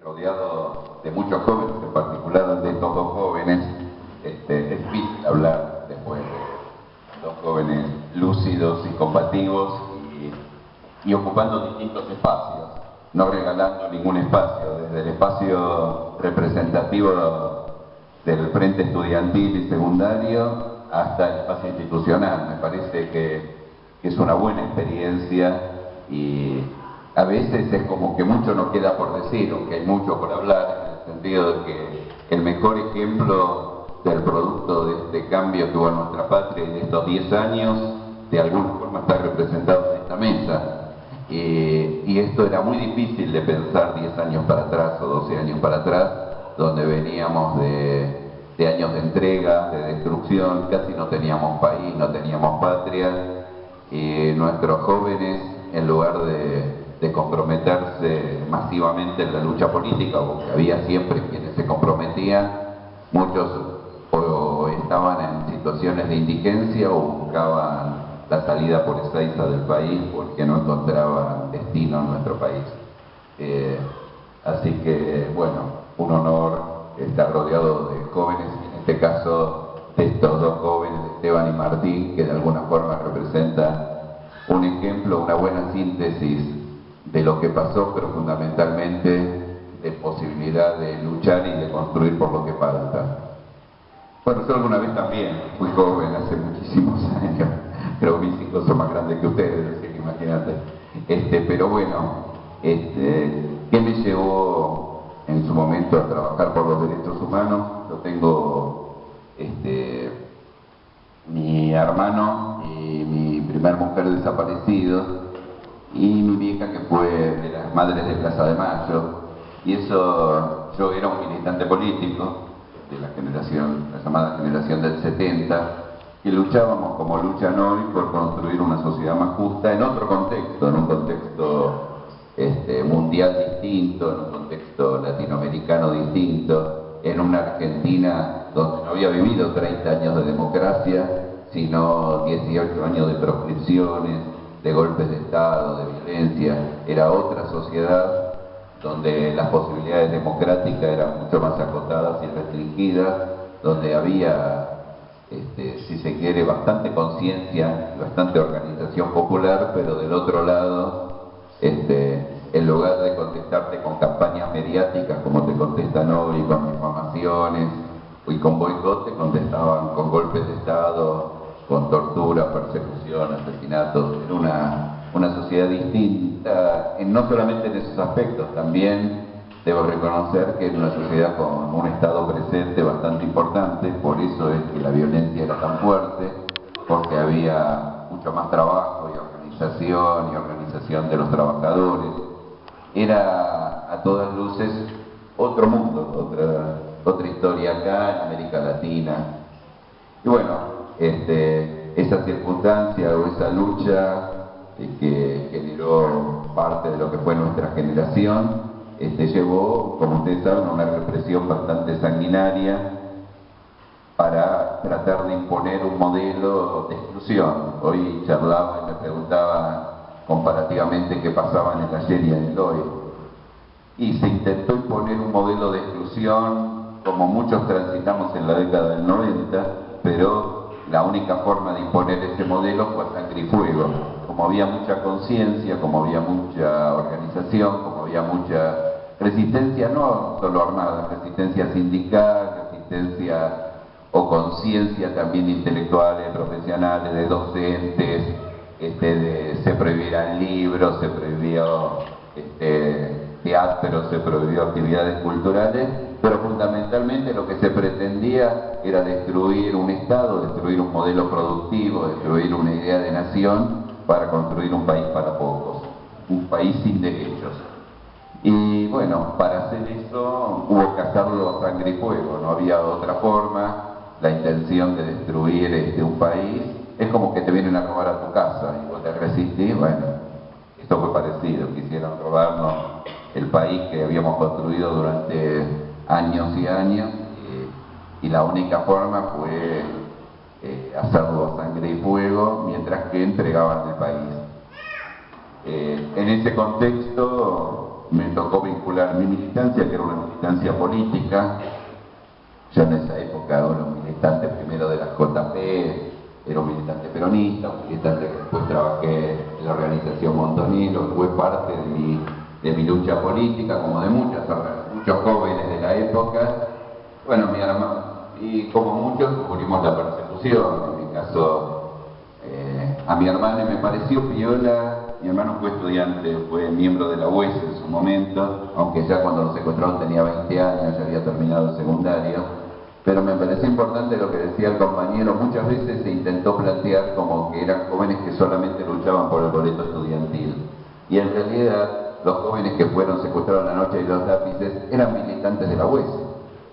rodeado de muchos jóvenes, en particular de estos dos jóvenes, es difícil hablar después de dos jóvenes lúcidos y combativos y ocupando distintos espacios, no regalando ningún espacio, desde el espacio representativo del Frente Estudiantil y Secundario hasta el espacio institucional. Me parece que es una buena experiencia y a veces es como que mucho no queda por decir, aunque hay mucho por hablar, en el sentido de que el mejor ejemplo del producto de este cambio que hubo en nuestra patria y de estos 10 años, de alguna forma está representado en esta mesa. Y esto era muy difícil de pensar 10 años para atrás o 12 años para atrás, donde veníamos de años de entrega, de destrucción, casi no teníamos país, no teníamos patria, y nuestros jóvenes, en lugar de comprometerse masivamente en la lucha política, porque había siempre quienes se comprometían, muchos o estaban en situaciones de indigencia o buscaban la salida por Ezeiza del país porque no encontraban destino en nuestro país. Así que, bueno, un honor estar rodeado de jóvenes, en este caso de estos dos jóvenes, Esteban y Martín, que de alguna forma representan un ejemplo, una buena síntesis de lo que pasó, pero fundamentalmente de posibilidad de luchar y de construir por lo que falta. Bueno, yo alguna vez también fui joven, hace muchísimos años, creo que mis hijos son más grandes que ustedes, así que imagínate. Pero bueno, ¿qué me llevó en su momento a trabajar por los derechos humanos? Yo tengo mi hermano y mi primer mujer desaparecidos y mi vieja que fue de las madres de Plaza de Mayo, y eso, yo era un militante político de la generación, la llamada generación del 70, que luchábamos como luchan hoy por construir una sociedad más justa en otro contexto, en un contexto mundial distinto, en un contexto latinoamericano distinto, en una Argentina donde no había vivido 30 años de democracia, sino 18 años de proscripciones, de golpes de Estado, de violencia. Era otra sociedad donde las posibilidades democráticas eran mucho más acotadas y restringidas, donde había, si se quiere, bastante conciencia y bastante organización popular, pero del otro lado, en lugar de contestarte con campañas mediáticas como te contestan hoy, con difamaciones y con boicot, te contestaban con golpes de Estado, con tortura, persecución, asesinatos. Era una sociedad distinta, no solamente en esos aspectos, también debo reconocer que era una sociedad con un Estado presente bastante importante, por eso es que la violencia era tan fuerte, porque había mucho más trabajo y organización de los trabajadores. Era a todas luces otro mundo, otra historia acá en América Latina. Y bueno, esa circunstancia o esa lucha que generó parte de lo que fue nuestra generación, llevó, como ustedes saben, a una represión bastante sanguinaria para tratar de imponer un modelo de exclusión. Hoy charlaba y me preguntaba comparativamente qué pasaba en el ayer y en el hoy. Y se intentó imponer un modelo de exclusión, como muchos transitamos en la década del 90, pero la única forma de imponer ese modelo fue a sangre y fuego. Como había mucha conciencia, como había mucha organización, como había mucha resistencia, no solo armada, resistencia sindical, resistencia o conciencia también intelectuales, profesionales, de docentes, se prohibieran libros, se prohibió teatro, se prohibió actividades culturales, pero fundamentalmente lo que se pretendía era destruir un Estado, destruir un modelo productivo, destruir una idea de nación para construir un país para pocos, un país sin derechos. Y bueno, para hacer eso hubo que hacerlo a sangre y fuego, no había otra forma. La intención de destruir un país es como que te vienen a robar a tu casa y vos te resistís. Bueno, esto fue parecido, quisieron robarnos el país que habíamos construido durante años y años, y la única forma fue hacerlo a sangre y fuego mientras que entregaban el país. En ese contexto me tocó vincular mi militancia, que era una militancia política. Ya en esa época era un militante primero de la JP, era un militante peronista, un militante que después trabajé en la organización Montonero, fue parte de mi lucha política, como de muchos jóvenes de la época. Bueno, mi hermano, y como muchos, sufrimos la persecución. En mi caso, a mi hermana me pareció piola. Mi hermano fue estudiante, fue miembro de la UES en su momento, aunque ya cuando lo secuestraron tenía 20 años, ya había terminado el secundario. Pero me pareció importante lo que decía el compañero. Muchas veces se intentó plantear como que eran jóvenes que solamente luchaban por el boleto estudiantil. Y en realidad, los jóvenes que fueron secuestrados la noche de los lápices eran militantes de la UES.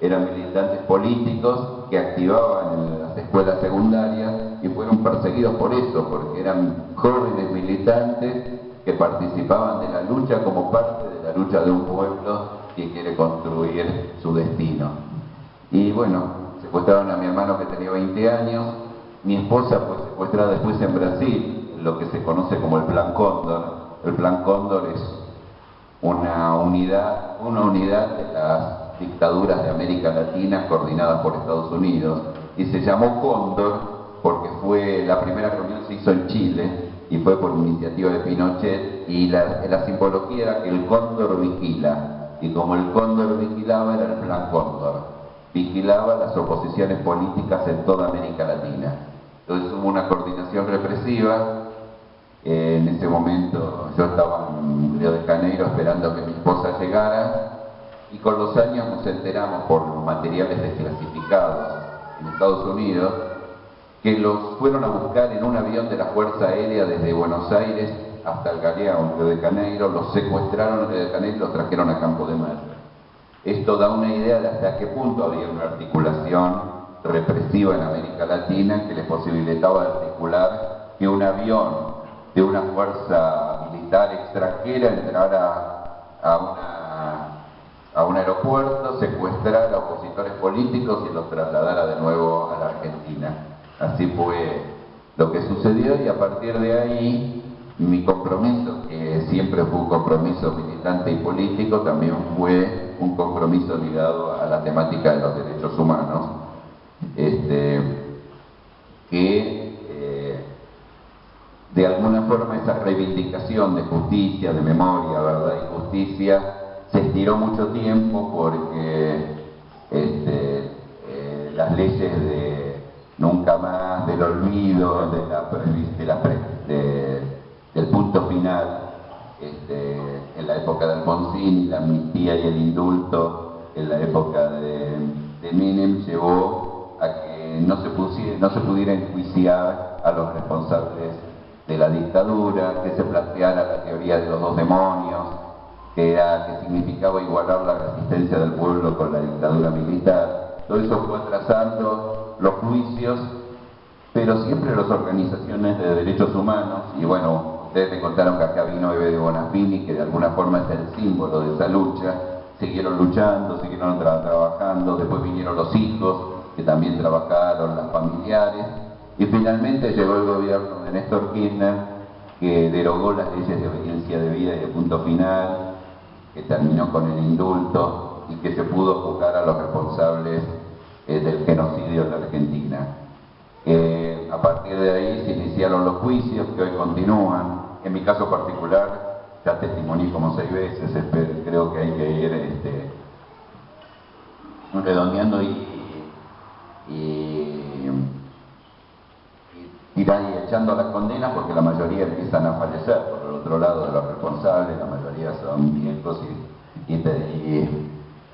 Eran militantes políticos que activaban en las escuelas secundarias y fueron perseguidos por eso, porque eran jóvenes militantes que participaban de la lucha como parte de la lucha de un pueblo que quiere construir su destino. Y bueno, secuestraron a mi hermano que tenía 20 años. Mi esposa fue secuestrada después en Brasil, en lo que se conoce como el Plan Cóndor. El Plan Cóndor es una unidad de las dictaduras de América Latina coordinadas por Estados Unidos, y se llamó Cóndor porque la primera reunión se hizo en Chile y fue por iniciativa de Pinochet, y la simbología era que el cóndor vigila, y como el cóndor vigilaba era el Plan Cóndor, vigilaba las oposiciones políticas en toda América Latina. Entonces hubo una coordinación represiva. En ese momento yo estaba en Río de Janeiro esperando que mi esposa llegara, y con los años nos enteramos por materiales desclasificados en Estados Unidos que los fueron a buscar en un avión de la Fuerza Aérea desde Buenos Aires hasta el Galeão, en Río de Janeiro, los secuestraron en Río de Janeiro y los trajeron a Campo de Marte. Esto da una idea de hasta qué punto había una articulación represiva en América Latina que les posibilitaba articular que un avión de una fuerza militar extranjera entrara a un aeropuerto, secuestrara a opositores políticos y los trasladara de nuevo a la Argentina. Así fue lo que sucedió, y a partir de ahí mi compromiso, que siempre fue un compromiso militante y político, también fue un compromiso ligado a la temática de los derechos humanos, de alguna forma esa reivindicación de justicia, de memoria, verdad y justicia se estiró mucho tiempo porque las leyes de nunca más, del olvido, del punto final, en la época de Alfonsín, la amnistía y el indulto en la época de Menem, llevó a que no se pudiera enjuiciar a los responsables de la dictadura, que se planteara la teoría de los dos demonios, que significaba igualar la resistencia del pueblo con la dictadura militar. Todo eso fue atrasando los juicios, pero siempre las organizaciones de derechos humanos, y bueno, ustedes me contaron que acá vino Eve de Bonafini, que de alguna forma es el símbolo de esa lucha, siguieron luchando, siguieron trabajando, después vinieron los hijos, que también trabajaron, las familiares, y finalmente llegó el gobierno de Néstor Kirchner, que derogó las leyes de obediencia debida y de punto final, que terminó con el indulto y que se pudo juzgar a los responsables del genocidio en la Argentina. A partir de ahí se iniciaron los juicios que hoy continúan. En mi caso particular, ya testimonié como 6 veces, creo que hay que ir redondeando y echando las condenas, porque la mayoría empiezan a fallecer por el otro lado de los responsables, la mayoría son viejos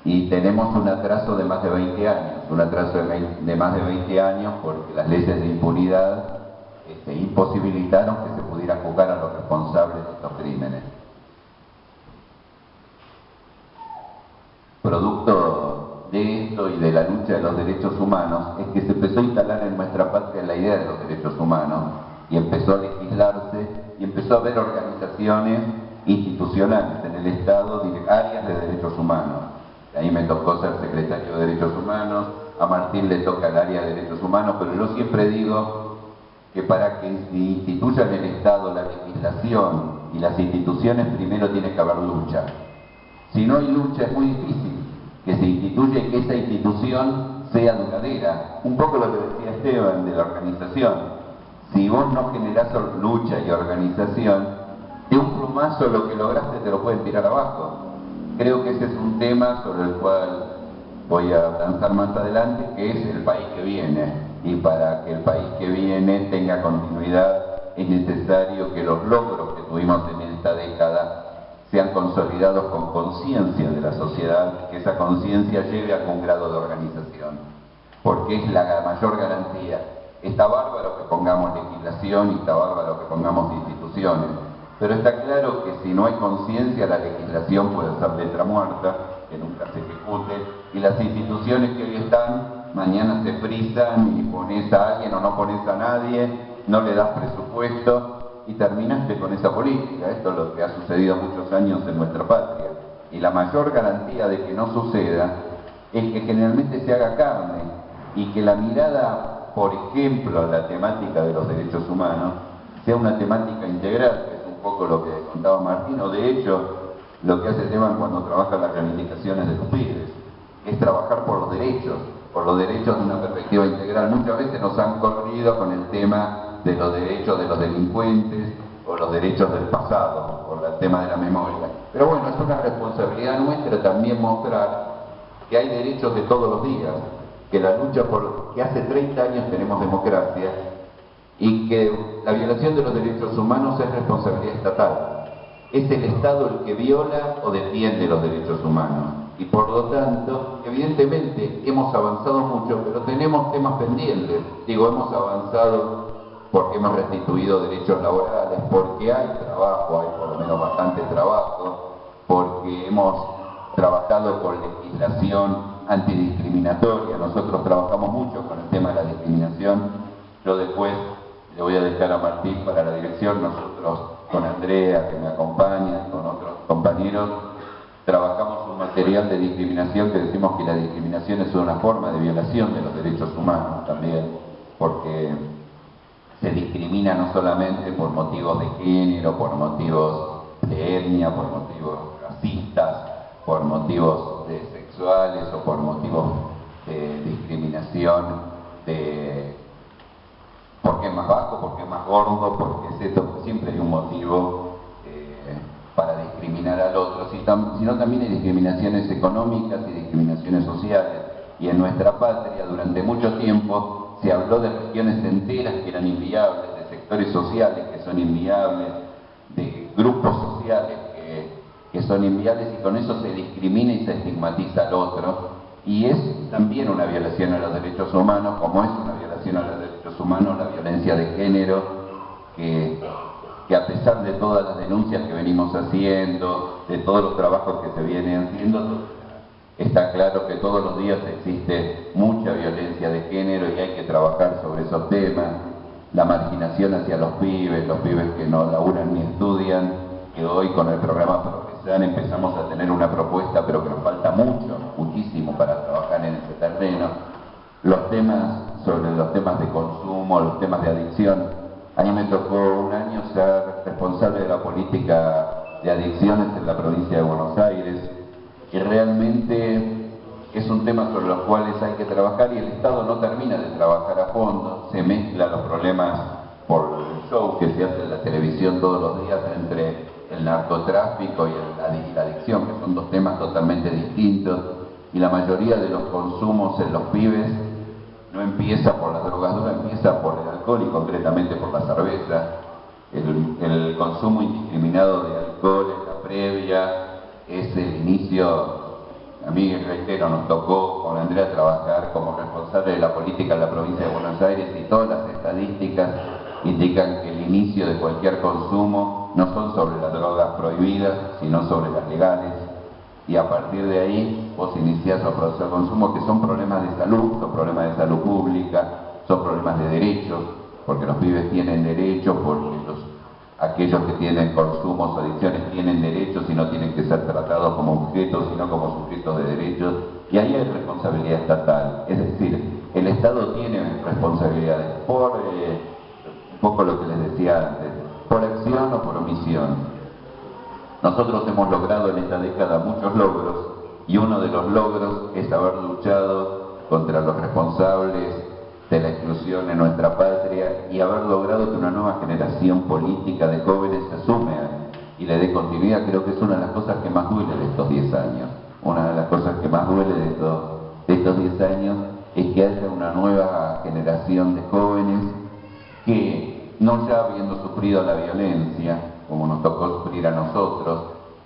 y tenemos un atraso de más de 20 años, de más de 20 años porque las leyes de impunidad imposibilitaron que se pudiera juzgar a los responsables de estos crímenes. Producto de esto y de la lucha de los derechos humanos es que se empezó a instalar en nuestra patria la idea de los derechos humanos, y empezó a legislarse y empezó a haber organizaciones institucionales en el Estado, áreas de derechos humanos. Ahí me tocó ser secretario de Derechos Humanos, a Martín le toca el área de Derechos Humanos, pero yo siempre digo que para que se instituya en el Estado la legislación y las instituciones, primero tiene que haber lucha. Si no hay lucha es muy difícil que se instituya y que esa institución sea duradera. Un poco lo que decía Esteban de la organización. Si vos no generás lucha y organización, de un plumazo lo que lograste te lo pueden tirar abajo. Creo que ese es un tema sobre el cual voy a lanzar más adelante, que es el país que viene. Y para que el país que viene tenga continuidad, es necesario que los logros que tuvimos en esta década sean consolidados con conciencia de la sociedad, que esa conciencia lleve a algún grado de organización, porque es la mayor garantía. Está bárbaro que pongamos legislación y está bárbaro que pongamos instituciones, pero está claro que si no hay conciencia, la legislación puede ser letra muerta, que nunca se ejecute, y las instituciones que hoy están, mañana se frisan y pones a alguien o no pones a nadie, no le das presupuesto, y terminaste con esa política. Esto es lo que ha sucedido muchos años en nuestra patria. Y la mayor garantía de que no suceda es que generalmente se haga carne y que la mirada, por ejemplo, a la temática de los derechos humanos, sea una temática integral, que es un poco lo que contaba Martín, o de hecho, lo que hace Esteban cuando trabaja las reivindicaciones de los pibes, es trabajar por los derechos de una perspectiva integral. Muchas veces nos han corrido con el tema de los derechos de los delincuentes o los derechos del pasado, por el tema de la memoria. Pero bueno, es una responsabilidad nuestra también mostrar que hay derechos de todos los días, que la lucha por que hace 30 años tenemos democracia y que la violación de los derechos humanos es responsabilidad estatal. Es el Estado el que viola o defiende los derechos humanos. Y por lo tanto, evidentemente hemos avanzado mucho, pero tenemos temas pendientes. Digo, hemos avanzado porque hemos restituido derechos laborales, porque hay trabajo, hay por lo menos bastante trabajo, porque hemos trabajado con legislación antidiscriminatoria. Nosotros trabajamos mucho con el tema de la discriminación. Yo después le voy a dejar a Martín para la dirección. Nosotros con Andrea, que me acompaña, con otros compañeros, trabajamos un material de discriminación que decimos que la discriminación es una forma de violación de los derechos humanos también, porque se discrimina no solamente por motivos de género, por motivos de etnia, por motivos racistas, por motivos sexuales o por motivos de discriminación porque es más bajo, porque es más gordo, porque es esto, siempre hay un motivo para discriminar al otro, sino también hay discriminaciones económicas y discriminaciones sociales. Y en nuestra patria, durante mucho tiempo, se habló de regiones enteras que eran inviables, de sectores sociales que son inviables, de grupos sociales que son inviables, y con eso se discrimina y se estigmatiza al otro. Y es también una violación a los derechos humanos, como es una violación a los derechos humanos la violencia de género, que a pesar de todas las denuncias que venimos haciendo, de todos los trabajos que se vienen haciendo, está claro que todos los días existe mucha violencia de género y hay que trabajar sobre esos temas. La marginación hacia los pibes que no laburan ni estudian, que hoy con el programa Progresar empezamos a tener una propuesta, pero que nos falta muchísimo para trabajar en ese terreno. Los temas sobre los temas de consumo, los temas de adicción. A mí me tocó un año ser responsable de la política de adicciones en la provincia de Buenos Aires, y realmente es un tema sobre los cuales hay que trabajar y el Estado no termina de trabajar a fondo. Se mezclan los problemas por el show que se hace en la televisión todos los días entre el narcotráfico y la adicción, que son dos temas totalmente distintos, y la mayoría de los consumos en los pibes no empieza por las drogas duras, empieza por el alcohol y concretamente por la cerveza. El consumo indiscriminado de alcohol es la previa, es el inicio. A mí, reitero, nos tocó con Andrea trabajar como responsable de la política en la provincia de Buenos Aires, y todas las estadísticas indican que el inicio de cualquier consumo no son sobre las drogas prohibidas, sino sobre las legales. Y a partir de ahí vos iniciás los procesos de consumo, que son problemas de salud, son problemas de salud pública, son problemas de derechos, porque los pibes tienen derechos, porque aquellos que tienen consumos o adicciones tienen derechos y no tienen que ser tratados como objetos, sino como sujetos de derechos. Y ahí hay responsabilidad estatal, es decir, el Estado tiene responsabilidades por, un poco lo que les decía antes, por acción o por omisión. Nosotros hemos logrado en esta década muchos logros, y uno de los logros es haber luchado contra los responsables de la exclusión en nuestra patria y haber logrado que una nueva generación política de jóvenes se sume y le dé continuidad. Creo que es una de las cosas que más duele de estos 10 años. Una de las cosas que más duele de estos 10 años es que haya una nueva generación de jóvenes que, no ya habiendo sufrido la violencia, como nos tocó sufrir a nosotros,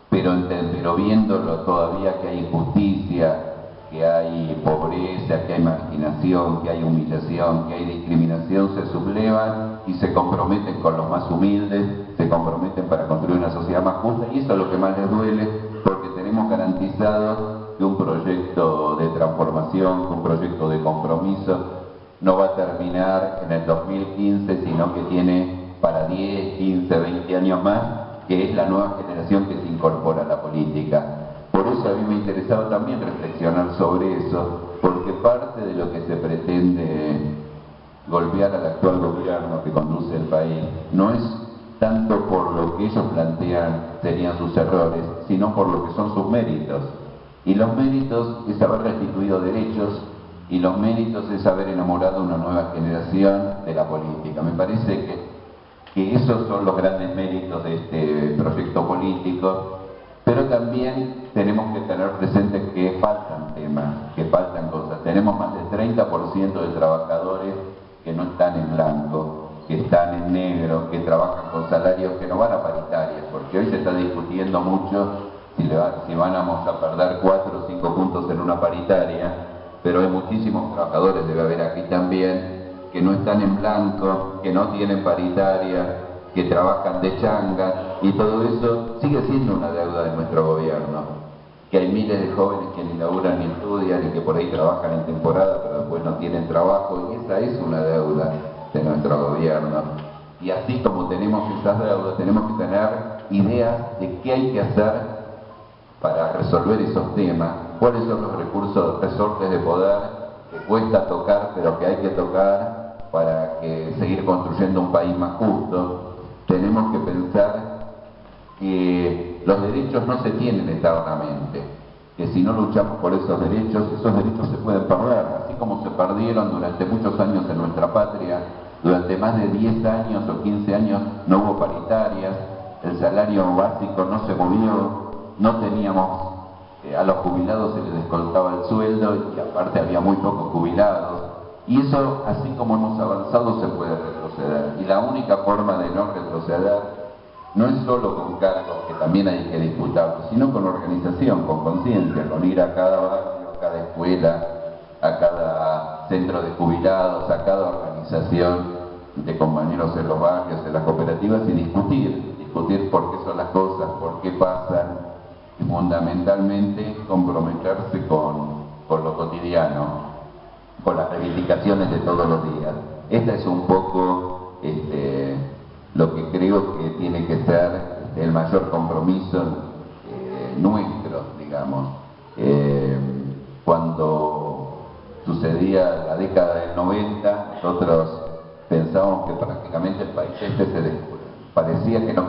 pero viéndolo todavía que hay injusticia, que hay pobreza, que hay marginación, que hay humillación, que hay discriminación, se sublevan y se comprometen con los más humildes, se comprometen para construir una sociedad más justa, y eso es lo que más les duele, porque tenemos garantizado que un proyecto de transformación, que un proyecto de compromiso no va a terminar en el 2015, sino que tiene para 10, 15, 20 años más, que es la nueva generación que se incorpora a la política. Por eso a mí me interesaba también reflexionar sobre eso, porque parte de lo que se pretende golpear al actual gobierno que conduce el país no es tanto por lo que ellos plantean serían sus errores, sino por lo que son sus méritos. Y los méritos es haber restituido derechos, y los méritos es haber enamorado a una nueva generación de la política. Me parece que esos son los grandes méritos de este proyecto político, pero también tenemos que tener presente que faltan temas, que faltan cosas. Tenemos más del 30% de trabajadores que no están en blanco, que están en negro, que trabajan con salarios que no van a paritarias, porque hoy se está discutiendo mucho si vamos a perder 4 o 5 puntos en una paritaria, pero hay muchísimos trabajadores, debe haber aquí también, que no están en blanco, que no tienen paritaria, que trabajan de changa, y todo eso sigue siendo una deuda de nuestro gobierno. Que hay miles de jóvenes que ni laburan ni estudian y que por ahí trabajan en temporada, pero después no tienen trabajo, y esa es una deuda de nuestro gobierno. Y así como tenemos esas deudas, tenemos que tener ideas de qué hay que hacer para resolver esos temas, cuáles son los recursos, resortes de poder que cuesta tocar, pero que hay que tocar para seguir construyendo un país más justo. Tenemos que pensar que los derechos no se tienen eternamente, que si no luchamos por esos derechos se pueden perder, así como se perdieron durante muchos años en nuestra patria. Durante más de 10 años o 15 años no hubo paritarias, el salario básico no se movió, no teníamos, a los jubilados se les descontaba el sueldo y aparte había muy pocos jubilados. Y eso, así como hemos avanzado, se puede retroceder. Y la única forma de no retroceder no es solo con cargos, que también hay que disputarlos, sino con organización, con conciencia, con ir a cada barrio, a cada escuela, a cada centro de jubilados, a cada organización de compañeros en los barrios, en las cooperativas, y discutir por qué son las cosas, por qué pasan, y fundamentalmente comprometerse con lo cotidiano, con las reivindicaciones de todos los días. Esta es un poco lo que creo que tiene que ser el mayor compromiso nuestro, digamos. Cuando sucedía la década del 90, nosotros pensábamos que prácticamente el país parecía que no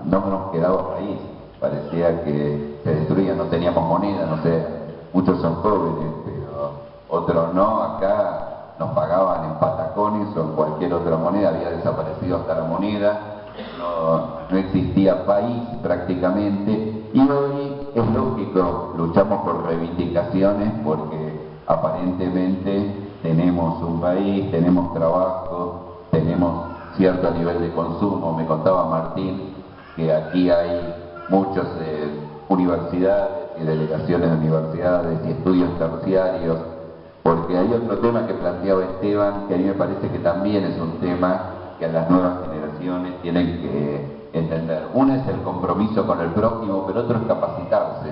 nos quedaba país, parecía que se destruía, no teníamos moneda, no sé, muchos son jóvenes, pero otros no. Acá nos pagaban en patacones o en cualquier otra moneda, había desaparecido hasta la moneda, no existía país prácticamente, y hoy es lógico, luchamos por reivindicaciones porque aparentemente tenemos un país, tenemos trabajo, tenemos cierto nivel de consumo. Me contaba Martín que aquí hay muchas universidades y delegaciones de universidades y estudios terciarios, porque hay otro tema que planteaba Esteban, que a mí me parece que también es un tema que a las nuevas generaciones tienen que entender. Una es el compromiso con el prójimo, pero otro es capacitarse.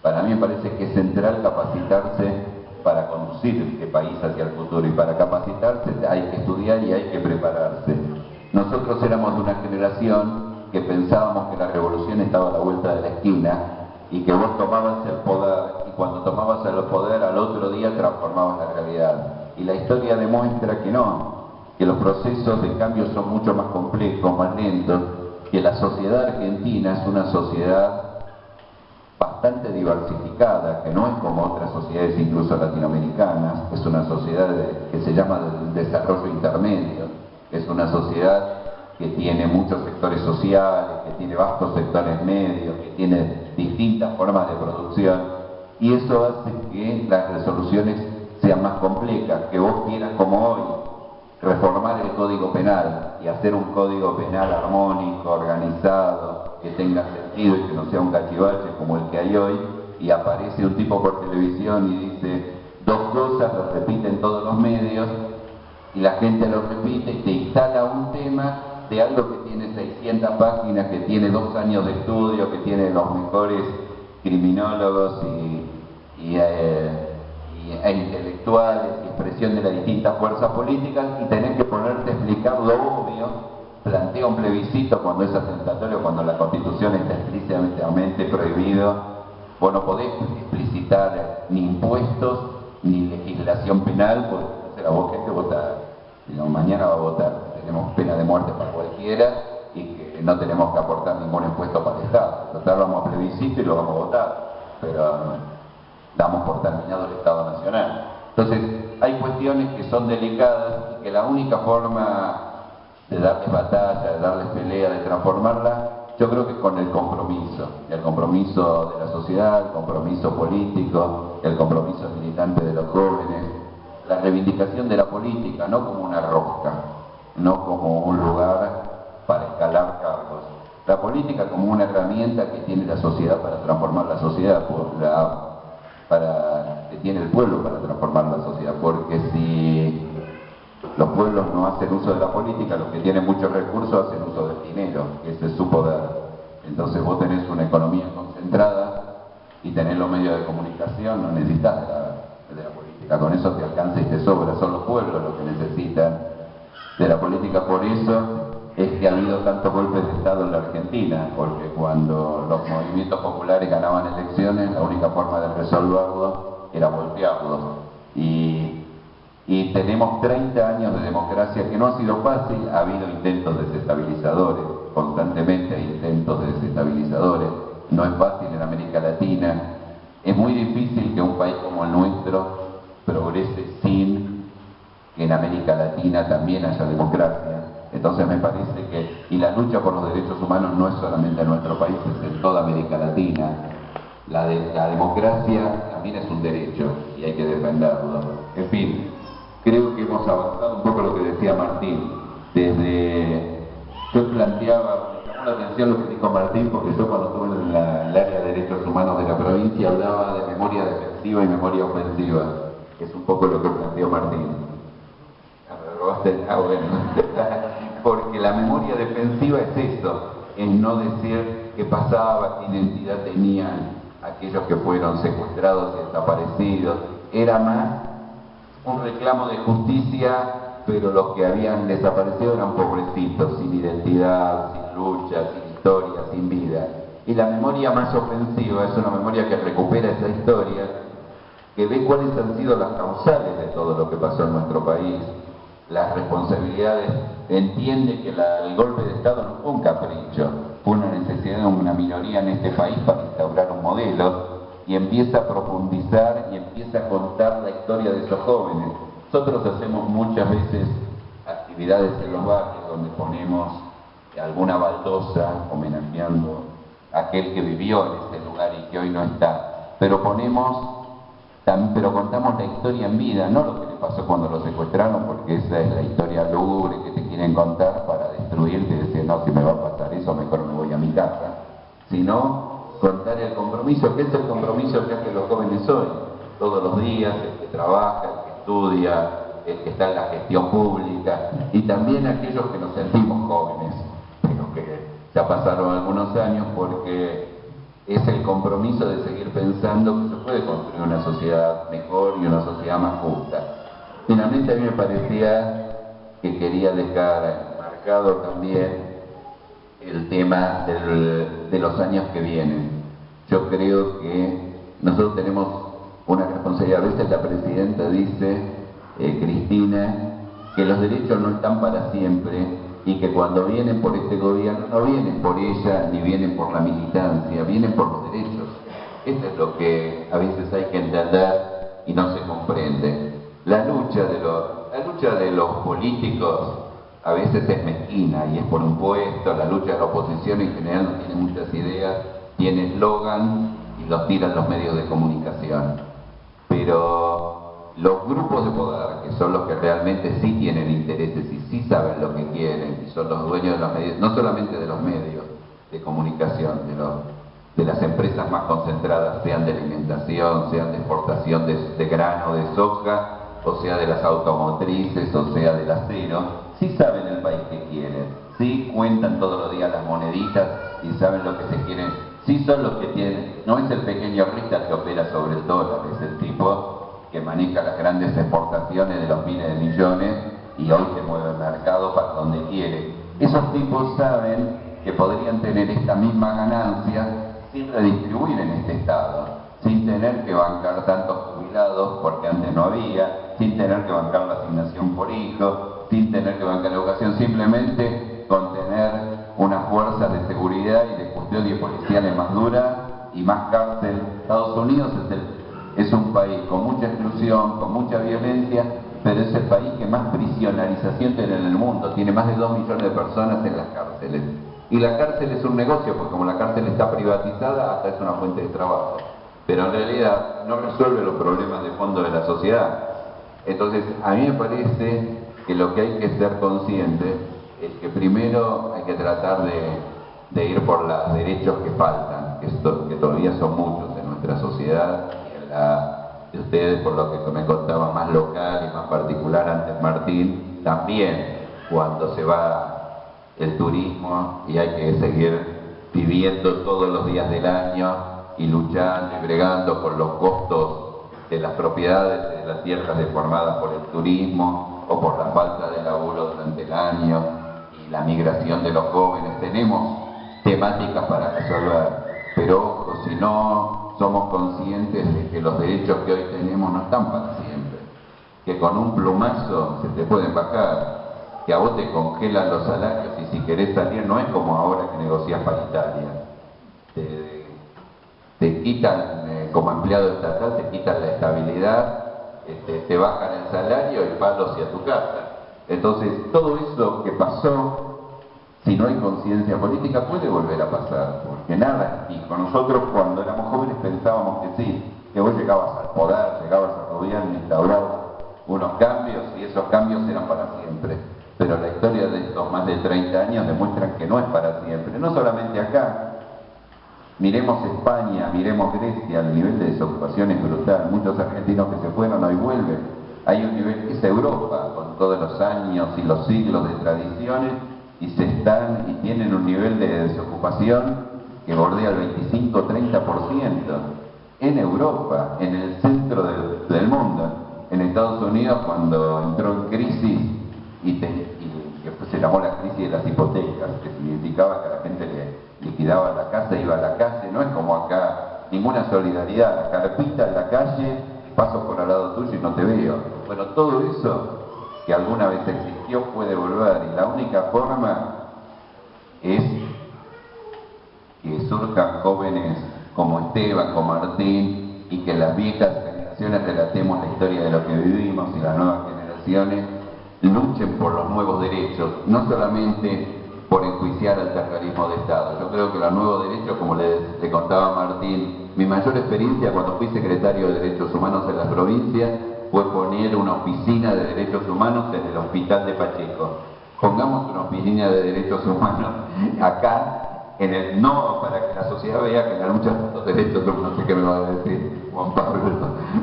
Para mí me parece que es central capacitarse para conducir este país hacia el futuro, y para capacitarse hay que estudiar y hay que prepararse. Nosotros éramos de una generación que pensábamos que la revolución estaba a la vuelta de la esquina y que vos tomabas el poder, y cuando tomabas el poder al otro día transformabas la realidad. Y la historia demuestra que no, que los procesos de cambio son mucho más complejos, más lentos, que la sociedad argentina es una sociedad bastante diversificada, que no es como otras sociedades incluso latinoamericanas, es una sociedad que se llama del desarrollo intermedio, es una sociedad que tiene muchos sectores sociales, que tiene vastos sectores medios, que tiene distintas formas de producción, y eso hace que las resoluciones sean más complejas, que vos quieras como hoy reformar el Código Penal y hacer un Código Penal armónico, organizado, que tenga sentido y que no sea un cachivache como el que hay hoy, y aparece un tipo por televisión y dice dos cosas, lo repite en todos los medios, y la gente lo repite y te instala un tema de algo que tiene 600 páginas, que tiene 2 años de estudio, que tiene los mejores criminólogos e intelectuales, expresión de las distintas fuerzas políticas, y tenés que ponerte a explicar lo obvio. Plantea un plebiscito cuando es atentatorio, cuando la Constitución está explícitamente prohibido. Vos no podés explicitar ni impuestos ni legislación penal, porque entonces la voz gente vota, mañana va a votar, tenemos pena de muerte para cualquiera y que no tenemos que aportar ningún impuesto para el Estado. Total, vamos a plebiscito y lo vamos a votar, pero damos por terminado el Estado Nacional. Entonces, hay cuestiones que son delicadas y que la única forma de darles batalla, de darles pelea, de transformarla, yo creo que es con el compromiso de la sociedad, el compromiso político, el compromiso militante de los jóvenes, la reivindicación de la política, no como una rosca, no como un lugar para escalar cargos. La política como una herramienta que tiene la sociedad para transformar la sociedad, que tiene el pueblo para transformar la sociedad, porque si los pueblos no hacen uso de la política, los que tienen muchos recursos hacen uso del dinero, que ese es su poder. Entonces vos tenés una economía concentrada y tenés los medios de comunicación, no necesitas de la política, con eso te alcanza y te sobra, son los pueblos los que necesitan de la política. Por eso es que ha habido tantos golpes de Estado en la Argentina, porque cuando los movimientos populares ganaban elecciones, la única forma de resolverlo era golpearlos. Y tenemos 30 años de democracia que no ha sido fácil, ha habido intentos desestabilizadores, constantemente hay intentos desestabilizadores, no es fácil en América Latina, es muy difícil que un país como el nuestro progrese sin que en América Latina también haya democracia. Entonces me parece que, y la lucha por los derechos humanos no es solamente en nuestro país, es en toda América Latina. La democracia también es un derecho y hay que defenderlo. En fin, creo que hemos avanzado un poco lo que decía Martín. Yo planteaba, me llamó la atención lo que dijo Martín, porque yo cuando estuve en el área de derechos humanos de la provincia hablaba de memoria defensiva y memoria ofensiva, que es un poco lo que planteó Martín. Bueno. Porque la memoria defensiva es eso, es no decir qué pasaba, qué identidad tenían aquellos que fueron secuestrados y desaparecidos. Era más un reclamo de justicia, pero los que habían desaparecido eran pobrecitos, sin identidad, sin lucha, sin historia, sin vida. Y la memoria más ofensiva es una memoria que recupera esa historia, que ve cuáles han sido las causales de todo lo que pasó en nuestro país, las responsabilidades, entiende que el golpe de Estado no fue un capricho, fue una necesidad de una minoría en este país para instaurar un modelo, y empieza a profundizar y empieza a contar la historia de esos jóvenes. Nosotros hacemos muchas veces actividades en los barrios donde ponemos alguna baldosa homenajeando a aquel que vivió en ese lugar y que hoy no está, pero contamos la historia en vida, no lo que le pasó cuando lo secuestraron, porque esa es la historia lúgubre que te quieren contar para destruirte y decir, no, si me va a pasar eso, mejor me voy a mi casa, sino contar el compromiso, que es el compromiso que hacen los jóvenes hoy, todos los días, el que trabaja, el que estudia, el que está en la gestión pública, y también aquellos que nos sentimos jóvenes, pero que ya pasaron algunos años, porque es el compromiso de seguir pensando que se puede construir una sociedad mejor y una sociedad más justa. Finalmente a mí me parecía que quería dejar marcado también el tema de los años que vienen. Yo creo que nosotros tenemos una responsabilidad. A veces la presidenta dice, Cristina, que los derechos no están para siempre y que cuando vienen por este gobierno no vienen por ella ni vienen por la militancia, vienen por los derechos. Esto es lo que a veces hay que entender y no se comprende. La lucha de los políticos a veces es mezquina y es por un puesto. La lucha de la oposición en general no tiene muchas ideas, tiene eslogan y los tiran los medios de comunicación. Pero los grupos de poder, que son los que realmente sí tienen intereses y sí saben lo que quieren, y son los dueños de los medios, no solamente de los medios de comunicación, de las empresas más concentradas, sean de alimentación, sean de exportación de grano, de soja, o sea de las automotrices, o sea del acero, sí saben el país que quieren, sí cuentan todos los días las moneditas y saben lo que se quieren, sí son los que tienen, no es el pequeño Rita que opera sobre el dólar, es el tipo que maneja las grandes exportaciones de los miles de millones y hoy se mueve el mercado para donde quiere. Esos tipos saben que podrían tener esta misma ganancia sin redistribuir en este Estado, sin tener que bancar tantos jubilados, porque antes no había, sin tener que bancar la asignación por hijo, sin tener que bancar la educación, simplemente con tener unas fuerzas de seguridad y de custodia policiales más duras y más cárcel. Estados Unidos es un país con mucha exclusión, con mucha violencia, pero es el país que más prisionarización tiene en el mundo. Tiene más de 2 millones de personas en las cárceles. Y la cárcel es un negocio, porque como la cárcel está privatizada, hasta es una fuente de trabajo. Pero en realidad no resuelve los problemas de fondo de la sociedad. Entonces, a mí me parece que lo que hay que ser consciente es que primero hay que tratar de ir por los derechos que faltan, que todavía son muchos en nuestra sociedad, de ustedes, por lo que me contaba, más local y más particular antes Martín, también cuando se va el turismo y hay que seguir viviendo todos los días del año y luchando y bregando por los costos de las propiedades de las tierras deformadas por el turismo o por la falta de laburo durante el año y la migración de los jóvenes. Tenemos temáticas para resolver, pero ojo, si no somos conscientes de que los derechos que hoy tenemos no están para siempre, que con un plumazo se te pueden bajar, que a vos te congelan los salarios y si querés salir no es como ahora que negocias paritaria, te quitan como empleado estatal, te quitan la estabilidad, te bajan el salario y palos hacia tu casa. Entonces todo eso que pasó, si no hay conciencia política, puede volver a pasar, porque nada es fijo. Nosotros cuando éramos jóvenes pensábamos que sí, que vos llegabas al poder, llegabas al gobierno, instaurabas unos cambios y esos cambios eran para siempre. Pero la historia de estos más de 30 años demuestra que no es para siempre, no solamente acá. Miremos España, miremos Grecia, el nivel de desocupación es brutal. Muchos argentinos que se fueron hoy vuelven. Hay un nivel que es Europa, con todos los años y los siglos de tradiciones, y tienen un nivel de desocupación que bordea el 25-30% en Europa, en el centro del mundo. En Estados Unidos, cuando entró en crisis y después se llamó la crisis de las hipotecas, que significaba que la gente le liquidaba la casa, iba a la calle, no es como acá, ninguna solidaridad, la carpita en la calle, paso por al lado tuyo y no te veo. Bueno, todo eso que alguna vez existió puede volver, y la única forma es que surjan jóvenes como Esteban, como Martín, y que las viejas generaciones relatemos la historia de lo que vivimos y las nuevas generaciones luchen por los nuevos derechos, no solamente por enjuiciar al terrorismo de Estado. Yo creo que los nuevos derechos, como le contaba Martín, mi mayor experiencia cuando fui secretario de Derechos Humanos en la provincia fue poner una oficina de derechos humanos en el hospital de Pacheco. Pongamos una oficina de derechos humanos acá, no para que la sociedad vea que la lucha por los derechos humanos, no sé qué me va a decir Juan Pablo,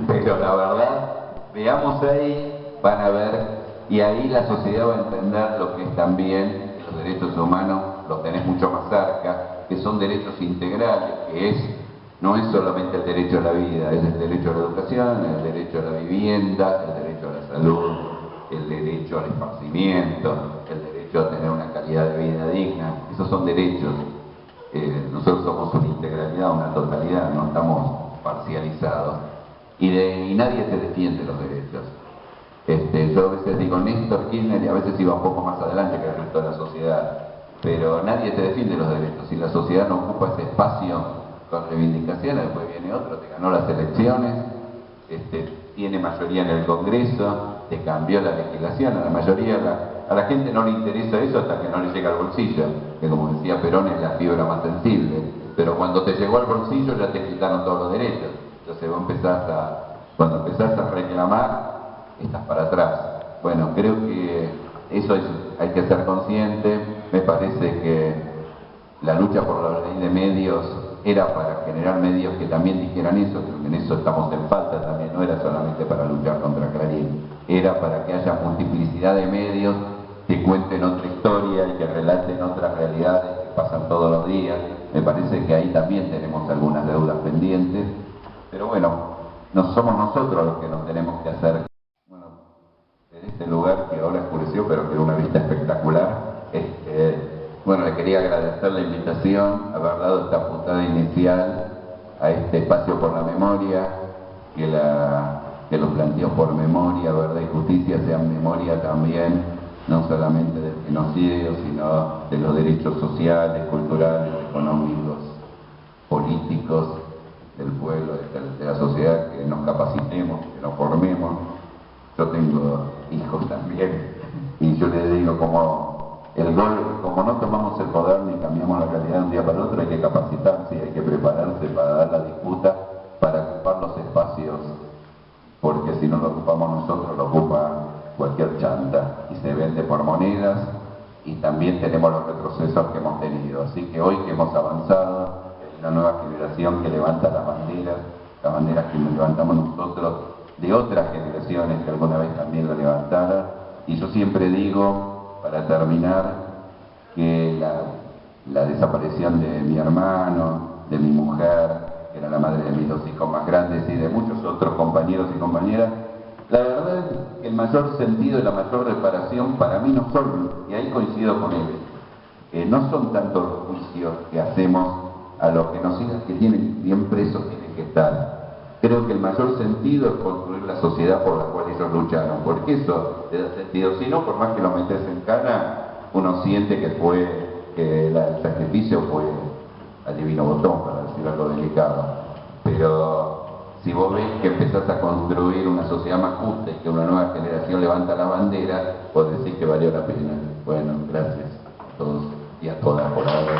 pero la verdad, veamos ahí, van a ver, y ahí la sociedad va a entender lo que es también los derechos humanos, los tenés mucho más cerca, que son derechos integrales, no es solamente el derecho a la vida, es el derecho a la educación, el derecho a la vivienda, el derecho a la salud, el derecho al esparcimiento, el derecho a tener una calidad de vida digna. Esos son derechos. Nosotros somos una integralidad, una totalidad, no estamos parcializados. Y nadie te defiende los derechos. Yo a veces digo Néstor Kirchner y a veces iba un poco más adelante que el resto de la sociedad, pero nadie te defiende los derechos. Si la sociedad no ocupa ese espacio con reivindicaciones, después viene otro, te ganó las elecciones, tiene mayoría en el Congreso, te cambió la legislación, a la mayoría, a la gente no le interesa eso hasta que no le llega al bolsillo, que como decía Perón es la fibra más sensible, pero cuando te llegó al bolsillo ya te quitaron todos los derechos. Entonces cuando empezás a reclamar, estás para atrás. Bueno, creo que eso hay que ser consciente. Me parece que la lucha por la ley de medios era para generar medios que también dijeran eso, creo que en eso estamos en falta también, no era solamente para luchar contra Clarín, era para que haya multiplicidad de medios que cuenten otra historia y que relaten otras realidades que pasan todos los días. Me parece que ahí también tenemos algunas deudas pendientes, pero bueno, no somos nosotros los que nos tenemos que hacer. Bueno, en este lugar que ahora oscureció, pero que era una vista espectacular, bueno, le quería agradecer la invitación, haber dado esta puntada inicial a este espacio por la memoria, que los planteos por memoria, verdad y justicia sean memoria también, no solamente del genocidio, sino de los derechos sociales, culturales, económicos, políticos del pueblo, de la sociedad, que nos capacitemos, que nos formemos. Yo tengo hijos también, y yo les digo como no tomamos el poder ni cambiamos la realidad de un día para el otro, hay que capacitarse y hay que prepararse para dar la disputa, para ocupar los espacios, porque si no lo ocupamos nosotros, lo ocupa cualquier chanta y se vende por monedas, y también tenemos los retrocesos que hemos tenido. Así que hoy que hemos avanzado, hay una nueva generación que levanta las banderas que levantamos nosotros, de otras generaciones que alguna vez también lo levantaron, y yo siempre digo, para terminar, que la desaparición de mi hermano, de mi mujer, que era la madre de mis dos hijos más grandes, y de muchos otros compañeros y compañeras, la verdad es que el mayor sentido y la mayor reparación para mí no son, y ahí coincido con él, no son tantos los juicios que hacemos a los genocidas que tienen bien presos, tienen que estar. Creo que el mayor sentido es construir la sociedad por la cual ellos lucharon, porque eso le da sentido. Si no, por más que lo metes en cana, uno siente que el sacrificio fue al divino botón, para decir algo delicado. Pero si vos ves que empezás a construir una sociedad más justa y que una nueva generación levanta la bandera, vos decís que valió la pena. Bueno, gracias a todos y a todas por haber